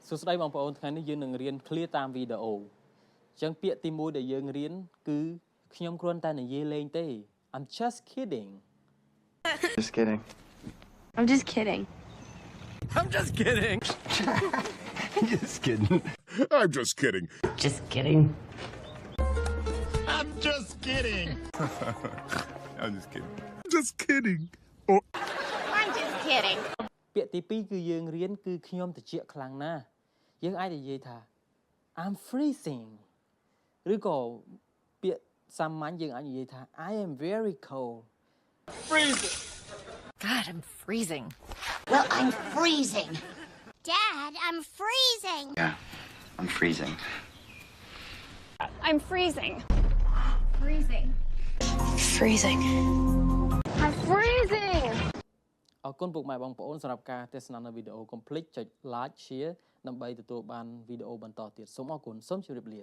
សួស្តីបងប្អូនថ្ងៃនេះយើងនឹងរៀនឃ្លាតាមវីដេអូអញ្ចឹងពាក្យទី1ដែលយើងរៀនគឺខ្ញុំគ្រាន់តែនិយាយលេងទេ I'm just kidding Just kidding. I'm just kidding. I'm just kidding. Just kidding. I'm just kidding. Just kidding. I'm just kidding. I'm just kidding. Just kidding. I'm just kidding. ពាក្យទី2គឺយើងរៀនគឺខ្ញុំត្រជាក់ខ្លាំងណាស់យើងអាចនិយាយថា I'm freezing ឬក៏ពាក្យសាមញ្ញយើងអាចនិយាយថា I am very cold God, I'm freezing. Well, I'm freezing. Dad, I'm freezing. Yeah, I'm freezing. I'm freezing. Freezing. Freezing. I'm freezing. អរគុណពុកម៉ែបងប្អូនសម្រាប់ការទស្សនានៅវីដេអូកុំភ្លេចចុច like share ដើម្បីទទួលបានវីដេអូបន្តទៀតសូមអរគុណសូមជម្រាបលា